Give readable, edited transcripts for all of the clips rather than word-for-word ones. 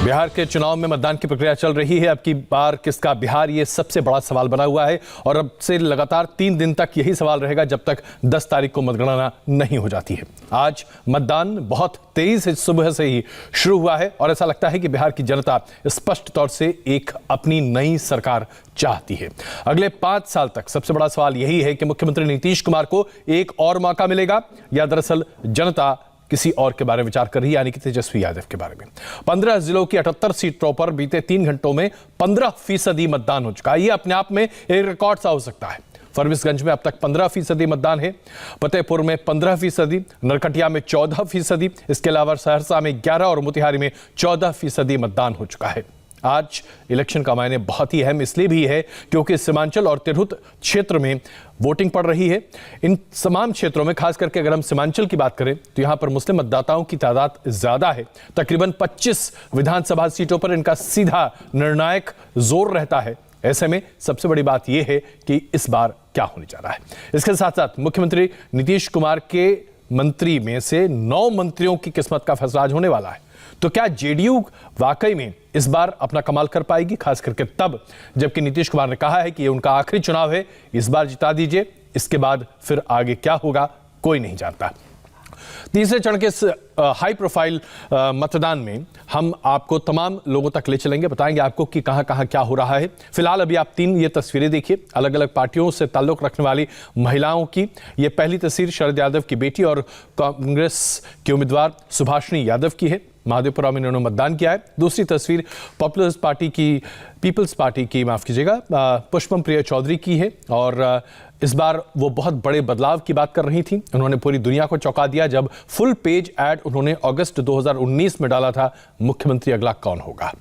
बिहार के चुनाव में मतदान की प्रक्रिया चल रही है। अब की बार किसका बिहार, ये सबसे बड़ा सवाल बना हुआ है और अब से लगातार 3 दिन तक यही सवाल रहेगा जब तक 10 तारीख को मतगणना नहीं हो जाती है। आज मतदान बहुत तेजी से सुबह से ही शुरू हुआ है और ऐसा लगता है कि बिहार की जनता स्पष्ट तौर से एक अपनी नई सरकार चाहती है। अगले 5 साल तक सबसे बड़ा सवाल यही है कि मुख्यमंत्री नीतीश कुमार को एक और मौका मिलेगा या दरअसल जनता किसी और के बारे में विचार कर रही है, यानी कि तेजस्वी यादव के बारे में। 15 जिलों की 78 सीटों पर बीते 3 घंटों में 15% मतदान हो चुका है। यह अपने आप में एक रिकॉर्ड सा हो सकता है। फरबिसगंज में अब तक 15% मतदान है, फतेहपुर में 15%, नरकटिया में 14%, इसके अलावा सहरसा में 11 और मोतिहारी में 14% मतदान हो चुका है। आज इलेक्शन का मायने बहुत ही अहम इसलिए भी है क्योंकि सीमांचल और तिरहुत क्षेत्र में वोटिंग पड़ रही है। इन तमाम क्षेत्रों में खास करके अगर हम सीमांचल की बात करें तो यहां पर मुस्लिम मतदाताओं की तादाद ज्यादा है। तकरीबन 25 विधानसभा सीटों पर इनका सीधा निर्णायक जोर रहता है। ऐसे में सबसे बड़ी बात यह है कि इस बार क्या होने जा रहा है। इसके साथ साथ मुख्यमंत्री नीतीश कुमार के मंत्री में से 9 मंत्रियों की किस्मत का फैसला आज होने वाला है। तो क्या जेडीयू वाकई में इस बार अपना कमाल कर पाएगी, खास करके तब जबकि नीतीश कुमार ने कहा है कि ये उनका आखिरी चुनाव है, इस बार जिता दीजिए, इसके बाद फिर आगे क्या होगा कोई नहीं जानता। तीसरे चरण के हाई प्रोफाइल मतदान में हम आपको तमाम लोगों तक ले चलेंगे, बताएंगे आपको कि कहां कहां क्या हो रहा है। फिलहाल अभी आप 3 ये तस्वीरें देखिए अलग अलग पार्टियों से ताल्लुक रखने वाली महिलाओं की। ये पहली तस्वीर शरद यादव की बेटी और कांग्रेस के उम्मीदवार सुभाषिनी यादव की है। महादेवपुरा में इन्होंने मतदान किया है। दूसरी तस्वीर पीपल्स पार्टी की माफ कीजिएगा पुष्पम प्रिया चौधरी की है और इस बार वो बहुत बड़े बदलाव की बात कर रही थी। उन्होंने पूरी दुनिया को चौंका दिया जब फुल पेज ऐड उन्होंने अगस्त 2019 में डाला था, मुख्यमंत्री अगला कौन होगा।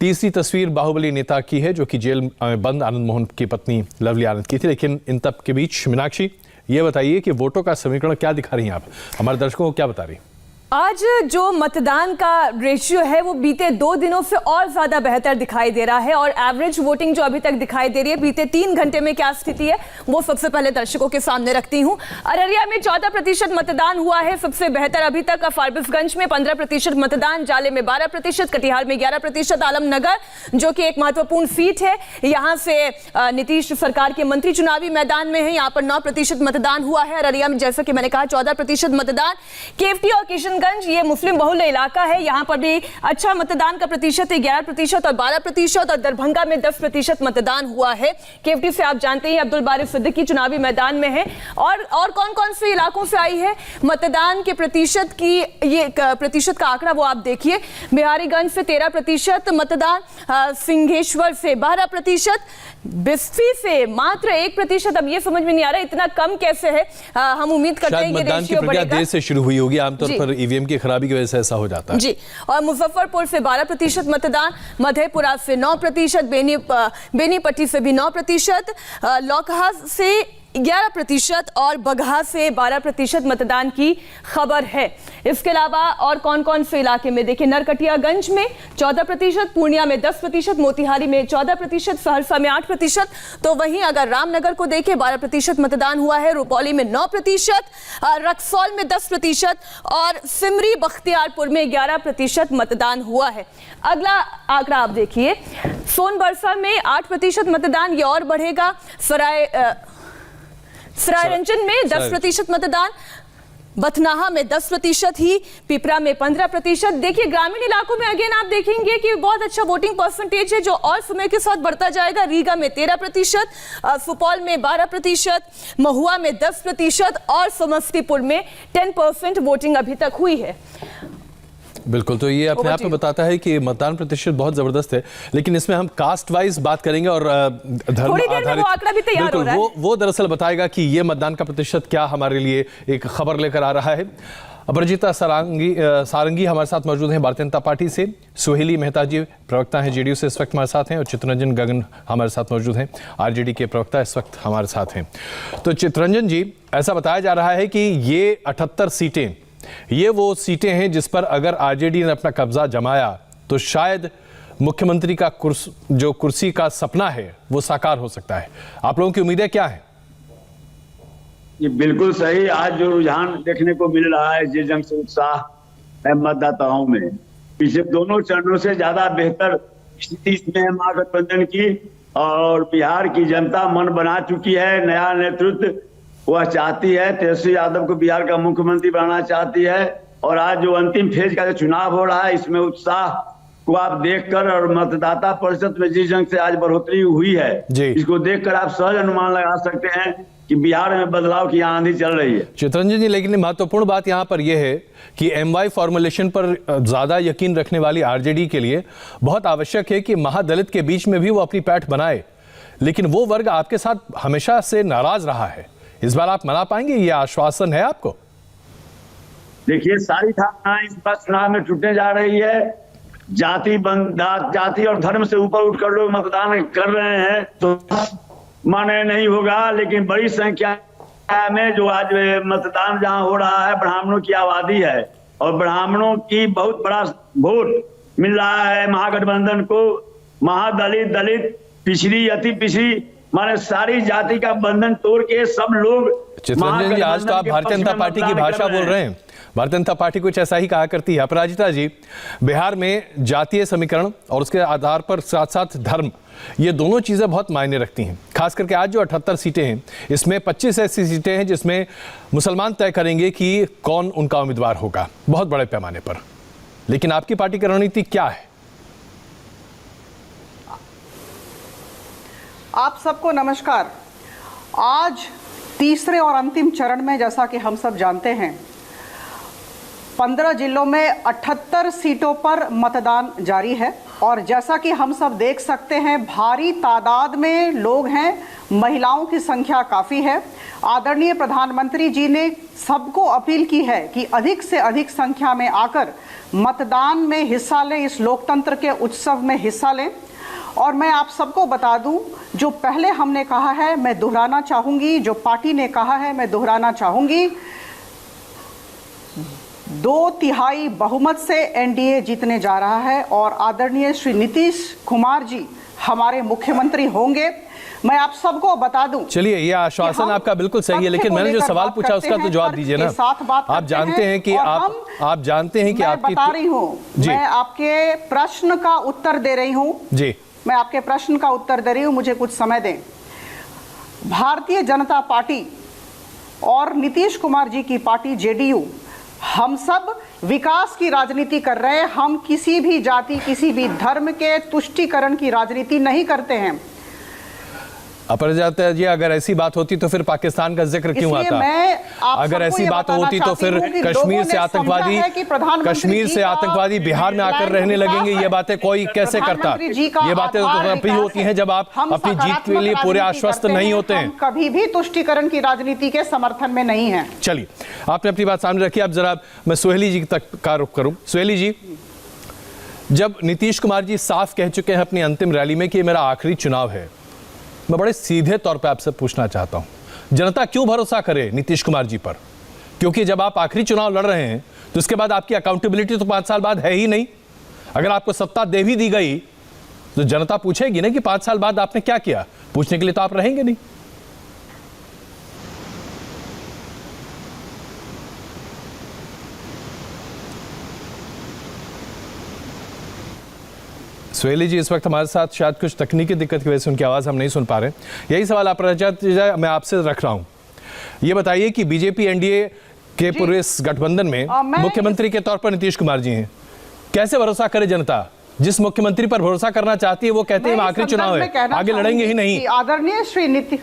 तीसरी तस्वीर बाहुबली नेता की है जो कि जेल में बंद आनंद मोहन की पत्नी लवली आनंद की थी। लेकिन इन तब के बीच मीनाक्षी ये बताइए कि वोटों का समीकरण क्या दिखा रही हैं आप, हमारे दर्शकों को क्या बता रही? आज जो मतदान का रेशियो है वो बीते 2 दिनों से और ज्यादा बेहतर दिखाई दे रहा है और एवरेज वोटिंग जो अभी तक दिखाई दे रही है बीते 3 घंटे में क्या स्थिति है वो सबसे पहले दर्शकों के सामने रखती हूं। अररिया में 14% मतदान हुआ है, सबसे बेहतर अभी तक। फारबिसगंज में 15% मतदान, जाले में 12%, कटिहार में 11%, आलमनगर जो कि एक महत्वपूर्ण सीट है, यहां से नीतीश सरकार के मंत्री चुनावी मैदान में है, यहां पर 9% मतदान हुआ है। अररिया में जैसा कि मैंने कहा 14% मतदान। केवटी और किशनगंज ये मुस्लिम बहुल इलाका है, यहां पर भी अच्छा मतदान का प्रतिशत है, 11% और 12%, और दरभंगा में 10% मतदान हुआ है। केवटी से आप जानते हैं अब्दुल बारी सिद्दीकी चुनावी मैदान में है। और कौन-कौन से इलाकों से आई है मतदान के प्रतिशत की, ये प्रतिशत का आंकड़ा वो आप देखिए। बिहारीगंज से 13% मतदान, सिंहेश्वर से 12%, बिस्फी से मात्र 1%। अब ये समझ में नहीं आ रहा इतना कम कैसे है। हम उम्मीद करते हैं कि मतदान की प्रक्रिया देर से शुरू हुई होगी, आमतौर पर ईवीएम की खराबी की वजह से ऐसा हो जाता है जी। और मुजफ्फरपुर से 12% मतदान, मधेपुरा से 9%, बेनीपट्टी से भी 9%, लौकहा से 11% और बगहा से 12% मतदान की खबर है। इसके अलावा और कौन-कौन से इलाके में देखिए, नरकटियागंज में 14%, पूर्णिया में 10%, मोतिहारी में 14%, सहरसा में 8%। तो वहीं अगर रामनगर को देखें 12% मतदान हुआ है, रुपौली में 9%, रक्सौल में 10% और सिमरी बख्तियारपुर में 11% मतदान हुआ है। अगला आंकड़ा आप देखिए, सोनबरसा में 8% मतदान, ये और बढ़ेगा। सरायरंजन में 10% मतदान, बथनाहा में 10% ही, पिपरा में 15%। देखिए ग्रामीण इलाकों में अगेन आप देखेंगे कि बहुत अच्छा वोटिंग परसेंटेज है जो और समय के साथ बढ़ता जाएगा। रीगा में 13%, सुपौल में 12%, महुआ में 10% और समस्तीपुर में 10% वोटिंग अभी तक हुई है। बिल्कुल, तो ये अपने आप में बताता है कि मतदान प्रतिशत बहुत जबरदस्त है। लेकिन इसमें हम कास्ट वाइज बात करेंगे और धर्म आधारित आंकड़ा भी तैयार हो रहा है। वो दरअसल बताएगा कि ये मतदान का प्रतिशत क्या हमारे लिए एक खबर लेकर आ रहा है। अपराजिता सारंगी हमारे साथ मौजूद हैं भारतीय जनता पार्टी से, सुहेली मेहता जी प्रवक्ता हैं जेडीयू से इस वक्त हमारे साथ हैं, और चित्तरंजन गगन हमारे साथ मौजूद हैं, आरजेडी के प्रवक्ता इस वक्त हमारे साथ हैं। तो चित्तरंजन जी, ऐसा बताया जा रहा है कि ये 78 सीटें ये वो सीटें हैं जिस पर अगर आरजेडी ने अपना कब्जा जमाया तो शायद मुख्यमंत्री का जो कुर्सी का सपना है वो साकार हो सकता है। आप लोगों की उम्मीदें क्या है? ये बिल्कुल सही। आज जो रुझान देखने को मिल रहा है, जिस ढंग से उत्साह है मतदाताओं में, पिछले दोनों चरणों से ज्यादा बेहतर स्थिति इसमें है महागठबंधन की। और बिहार की जनता मन बना चुकी है, नया नेतृत्व वह चाहती है, तेजस्वी यादव को बिहार का मुख्यमंत्री बनाना चाहती है। और आज जो अंतिम फेज का जो चुनाव हो रहा है, इसमें उत्साह को आप देखकर और मतदाता प्रतिशत में जिस ढंग से आज बढ़ोतरी हुई है, इसको देखकर आप सहज अनुमान लगा सकते हैं कि बिहार में बदलाव की आंधी चल रही है। चितरंजन जी, लेकिन महत्वपूर्ण बात यहां पर यह है कि MY फॉर्मुलेशन पर ज्यादा यकीन रखने वाली आरजेडी के लिए बहुत आवश्यक है कि महादलित के बीच में भी वो अपनी पैठ बनाए, लेकिन वो वर्ग आपके साथ हमेशा से नाराज रहा है। इस बार आप मना पाएंगे? ये आश्वासन है आपको? देखिए, सारी धारणा इस बार चुनाव में टूटने जा रही है। जाति और धर्म से ऊपर उठकर लोग मतदान कर रहे हैं तो माने नहीं होगा, लेकिन बड़ी संख्या में जो आज मतदान जहां हो रहा है, ब्राह्मणों की आबादी है और ब्राह्मणों की बहुत बड़ा वोट मिल रहा है महागठबंधन को। महादलित, दलित, पिछड़ी, अति पिछड़ी, माने सारी जाति का बंधन तोड़ के सब लोग। चितरंजन जी, आज तो आप भारतीय जनता पार्टी की भाषा बोल रहे हैं। भारतीय जनता पार्टी कुछ ऐसा ही कहा करती है। अपराजिता जी, बिहार में जातीय समीकरण और उसके आधार पर साथ साथ धर्म, ये दोनों चीजें बहुत मायने रखती हैं। खास करके आज जो 78 सीटें हैं, इसमें 25 ऐसी सीटें हैं जिसमें मुसलमान तय करेंगे कि कौन उनका उम्मीदवार होगा, बहुत बड़े पैमाने पर। लेकिन आपकी पार्टी की रणनीति क्या है? आप सबको नमस्कार। आज तीसरे और अंतिम चरण में, जैसा कि हम सब जानते हैं, 15 जिलों में 78 सीटों पर मतदान जारी है। और जैसा कि हम सब देख सकते हैं, भारी तादाद में लोग हैं, महिलाओं की संख्या काफ़ी है। आदरणीय प्रधानमंत्री जी ने सबको अपील की है कि अधिक से अधिक संख्या में आकर मतदान में हिस्सा लें, इस लोकतंत्र के उत्सव में हिस्सा लें। और मैं आप सबको बता दूं, जो पहले हमने कहा है मैं दोहराना चाहूँगी, जो पार्टी ने कहा है मैं दोहराना चाहूँगी, 2/3 बहुमत से एनडीए जीतने जा रहा है और आदरणीय श्री नीतीश कुमार जी हमारे मुख्यमंत्री होंगे। मैं आप सबको बता दूं। चलिए, ये आश्वासन आपका बिल्कुल सही है, लेकिन मैंने जो सवाल पूछा उसका तो जवाब दीजिए ना। आप जानते हैं कि आप जानते हैं कि आपकी, बता रही हूँ, मैं आपके प्रश्न का उत्तर दे रही हूँ जी, मैं आपके प्रश्न का उत्तर दे रही हूँ, मुझे कुछ समय दें। भारतीय जनता पार्टी और नीतीश कुमार जी की पार्टी जेडीयू, हम सब विकास की राजनीति कर रहे हैं। हम किसी भी जाति, किसी भी धर्म के तुष्टीकरण की राजनीति नहीं करते हैं। अपराजिता जी, अगर ऐसी बात होती तो फिर पाकिस्तान का जिक्र क्यों आता? अगर ऐसी बात होती तो फिर कश्मीर से आतंकवादी बिहार में आकर रहने लगेंगे, ये बातें कोई कैसे करता? ये बातें तो तभी होती हैं जब आप अपनी जीत के लिए पूरे आश्वस्त नहीं होते हैं। कभी भी तुष्टीकरण की राजनीति के समर्थन में नहीं है। चलिए, आपने अपनी बात सामने रखी। अब जरा मैं सुहेली जी तक का रुख करूं। सुहेली जी, जब नीतीश कुमार जी साफ कह चुके हैं अपनी अंतिम रैली में कि मेरा आखिरी चुनाव है, मैं बड़े सीधे तौर पे आपसे पूछना चाहता हूं, जनता क्यों भरोसा करे नीतीश कुमार जी पर? क्योंकि जब आप आखिरी चुनाव लड़ रहे हैं तो उसके बाद आपकी अकाउंटेबिलिटी तो 5 साल बाद है ही नहीं। अगर आपको सत्ता दे भी दी गई तो जनता पूछेगी ना कि 5 साल बाद आपने क्या किया। पूछने के लिए तो आप रहेंगे नहीं। सुहेली जी इस वक्त हमारे साथ, शायद कुछ तकनीकी दिक्कत की वजह से उनकी आवाज़ हम नहीं सुन पा रहे। यही सवाल अपराजिता मैं आपसे रख रहा हूं। ये बताइए कि बीजेपी एनडीए के पूरे इस गठबंधन में मुख्यमंत्री के तौर पर नीतीश कुमार जी हैं, कैसे भरोसा करे जनता? जिस मुख्यमंत्री पर भरोसा करना चाहती है वो कहते हैं आखिरी चुनाव है, आगे लड़ेंगे ही नहीं। आदरणीय श्री नीतीश,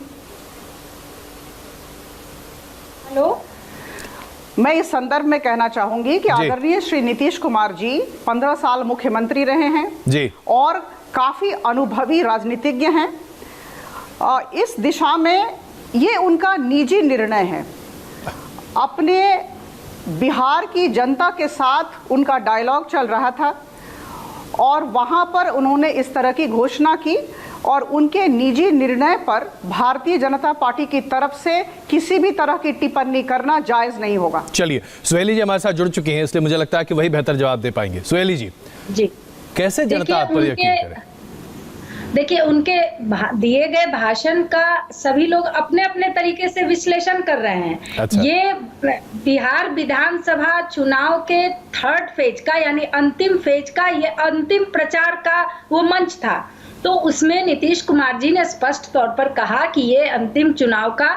हेलो, मैं इस संदर्भ में कहना चाहूंगी कि आदरणीय श्री नीतीश कुमार जी 15 साल मुख्यमंत्री रहे हैं जी, और काफी अनुभवी राजनीतिज्ञ हैं। इस दिशा में ये उनका निजी निर्णय है। अपने बिहार की जनता के साथ उनका डायलॉग चल रहा था और वहां पर उन्होंने इस तरह की घोषणा की और उनके निजी निर्णय पर भारतीय जनता पार्टी की तरफ से किसी भी तरह की टिप्पणी करना जायज नहीं होगा। चलिए, सुहेली जी हमारे साथ जुड़ चुकी हैं, इसलिए मुझे लगता है कि वही बेहतर जवाब दे पाएंगे। सुहेली जी, जी, कैसे जनता आप पर यकीन करे? देखिए, उनके दिए गए भाषण का सभी लोग अपने अपने तरीके से विश्लेषण कर रहे हैं। अच्छा। ये बिहार विधानसभा चुनाव के थर्ड फेज का यानी अंतिम फेज का ये अंतिम प्रचार का वो मंच था। तो उसमें नीतीश कुमार जी ने स्पष्ट तौर पर कहा कि ये अंतिम चुनाव का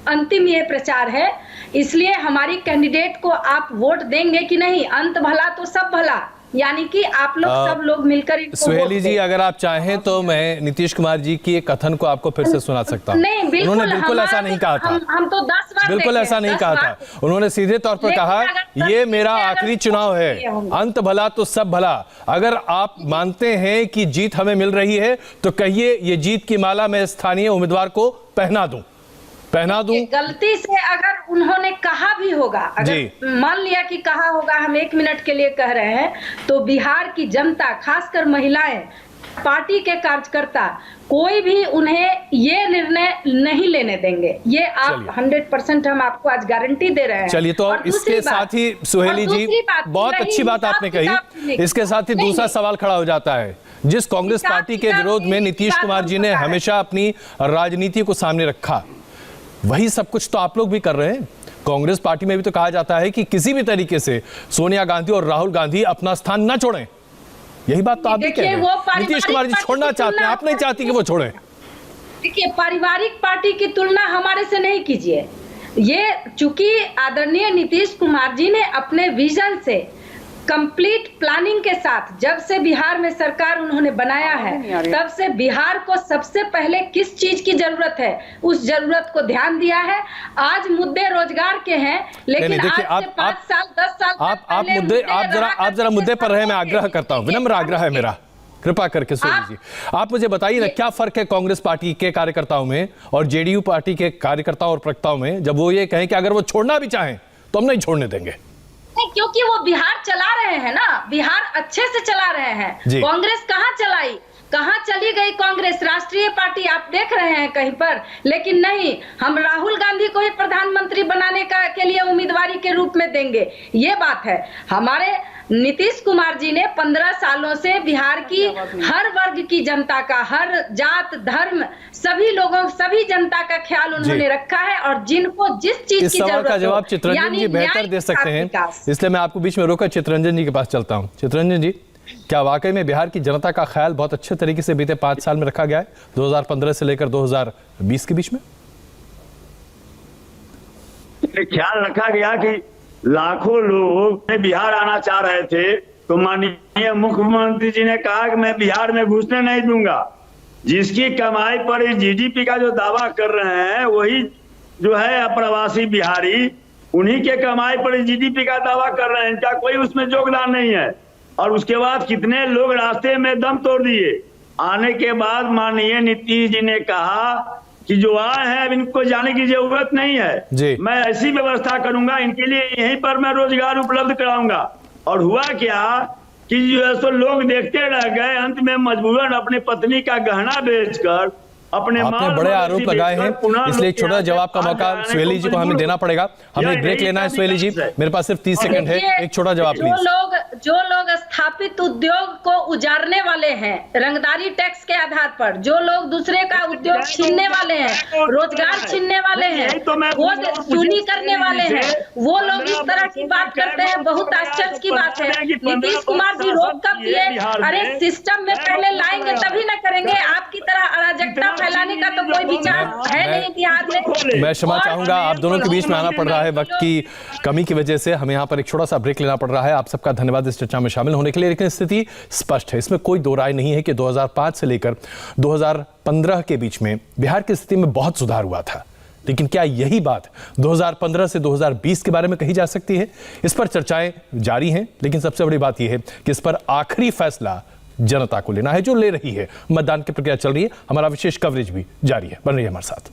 अंतिम ये प्रचार है, इसलिए हमारी कैंडिडेट को आप वोट देंगे कि नहीं, अंत भला तो सब भला, यानी कि आप लोग सब लोग मिलकर सुहेली जी, अगर आप चाहें तो मैं नीतीश कुमार जी की एक कथन को आपको फिर से सुना सकता हूं। नहीं, बिल्कुल, उन्होंने बिल्कुल ऐसा नहीं कहा था। हम तो 10 बार बिल्कुल ऐसा नहीं कहा था। उन्होंने सीधे तौर पर कहा ये मेरा आखिरी चुनाव है, अंत भला तो सब भला। अगर आप मानते हैं कि जीत हमें मिल रही है तो कहिए ये जीत की माला मैं स्थानीय उम्मीदवार को पहना दूं। गलती से अगर उन्होंने कहा भी होगा, अगर मान लिया कि कहा होगा, हम 1 मिनट के लिए कह रहे हैं, तो बिहार की जनता, खासकर महिलाएं, पार्टी के कार्यकर्ता, कोई भी उन्हें ये निर्णय नहीं लेने देंगे। ये आप 100% हम आपको आज गारंटी दे रहे हैं। चलिए, तो इसके साथ ही सुहेली जी, बहुत अच्छी बात आपने कही। इसके साथ ही दूसरा सवाल खड़ा हो जाता है, जिस कांग्रेस पार्टी के विरोध में नीतीश कुमार जी ने हमेशा अपनी राजनीति को सामने रखा, वही सब कुछ तो आप लोग भी कर रहे हैं। कांग्रेस पार्टी में भी तो कहा जाता है कि किसी भी तरीके से सोनिया गांधी और राहुल गांधी अपना स्थान न छोड़ें। यही बात तो आप भी कह रहे हैं। नीतीश कुमार जी छोड़ना चाहते हैं, आप नहीं चाहती कि वो छोड़ें। देखिए, पारिवारिक पार्टी की तुलना हमारे से नहीं कीजिए। ये चूंकि आदरणीय नीतीश कुमार जी ने अपने विजन से, कंप्लीट प्लानिंग के साथ, जब से बिहार में सरकार उन्होंने बनाया है, तब से बिहार को सबसे पहले किस चीज की जरूरत है, उस जरूरत को ध्यान दिया है। आज मुद्दे रोजगार के हैं, लेकिन आज से 5 साल 10 साल आप जरा मुद्दे पर रहे। मैं आग्रह करता हूँ, विनम्र आग्रह है मेरा, कृपा करके सुन लीजिए। आप मुझे बताइए ना, क्या फर्क है कांग्रेस पार्टी के कार्यकर्ताओं में और जेडीयू पार्टी के कार्यकर्ताओं और प्रवक्ताओं में, जब वो ये कहें कि अगर वो छोड़ना भी चाहें तो हम नहीं छोड़ने देंगे? क्योंकि वो बिहार चला रहे हैं ना, बिहार अच्छे से चला रहे हैं। कांग्रेस कहाँ चलाई, कहाँ चली गई कांग्रेस? राष्ट्रीय पार्टी आप देख रहे हैं कहीं पर, लेकिन नहीं, हम राहुल गांधी को ही प्रधानमंत्री बनाने के लिए उम्मीदवारी के रूप में देंगे। ये बात है। हमारे नीतीश कुमार जी ने 15 सालों से बिहार की हर वर्ग की जनता का, हर जात धर्म, सभी लोगों, सभी जनता का ख्याल उन्होंने रखा है, और जिनको जिस चीज की जरूरत का जवाब चित्रंजन जी बेहतर दे सकते हैं, इसलिए मैं आपको बीच में रोकर चित्रंजन जी के पास चलता हूं। चित्रंजन जी, क्या वाकई में बिहार की जनता का ख्याल बहुत अच्छे तरीके से बीते 5 साल में रखा गया है, 2015 से लेकर 2020 के बीच में? ख्याल रखा गया कि लाखों लोग बिहार आना चाह रहे थे, तो माननीय मुख्यमंत्री जी ने कहा कि मैं बिहार में घुसने नहीं दूंगा। जिसकी कमाई पर इस जीडीपी का जो दावा कर रहे हैं, वही जो है अप्रवासी बिहारी, उन्हीं के कमाई पर इस जीडीपी का दावा कर रहे हैं। इनका कोई उसमें योगदान नहीं है। और उसके बाद कितने लोग रास्ते में दम तोड़ दिए। आने के बाद माननीय नीतीश जी ने कहा कि जो आए हैं अब इनको जाने की जरूरत नहीं है, मैं ऐसी व्यवस्था करूंगा, इनके लिए यहीं पर मैं रोजगार उपलब्ध कराऊंगा। और हुआ क्या कि जो है सो लोग देखते रह गए, अंत में मजबूरन अपनी पत्नी का गहना बेचकर, अपने आपने बड़े आरोप लगाए हैं, इसलिए एक छोटा जवाब का मौका सुहेली जी को हमें देना पड़ेगा। हमें ब्रेक लेना है सुहेली जी, मेरे पास सिर्फ 30 सेकंड है, एक छोटा जवाब प्लीज। जो लोग स्थापित उद्योग को उजाड़ने वाले हैं, रंगदारी टैक्स के आधार पर, जो लोग दूसरे का उद्योग छीनने वाले हैं, रोजगार छीनने वाले हैं, वो चुनी करने वाले हैं, वो लोग इस तरह की बात करते हैं। बहुत आश्चर्य की बात है। नीतीश कुमार जी रोक कब दिए? अरे सिस्टम में पहले लाएंगे तभी न करेंगे। आपकी तरह अराजकता फैलाने का तो कोई विचार है नहीं बिहार में। मैं क्षमा चाहूंगा, आप दोनों के बीच में आना पड़ रहा है, वक्त की कमी की वजह से हमें यहाँ पर एक छोटा सा ब्रेक लेना पड़ रहा है। आप सबका धन्यवाद इस चर्चा में शामिल होने के लिए। लेकिन स्थिति स्पष्ट है, इसमें कोई दो राय नहीं है कि 2005 से लेकर 2015 के बीच में बिहार की स्थिति में बहुत सुधार हुआ था। लेकिन क्या यही बात 2015 से 2020 के बारे में कही जा सकती है? इस पर चर्चाएं जारी हैं, लेकिन सबसे बड़ी बात यह है कि इस पर आखिरी फैसला जनता को लेना है, जो ले रही है। मतदान की प्रक्रिया चल रही है, हमारा विशेष कवरेज भी जारी है। बन रही है हमारे साथ।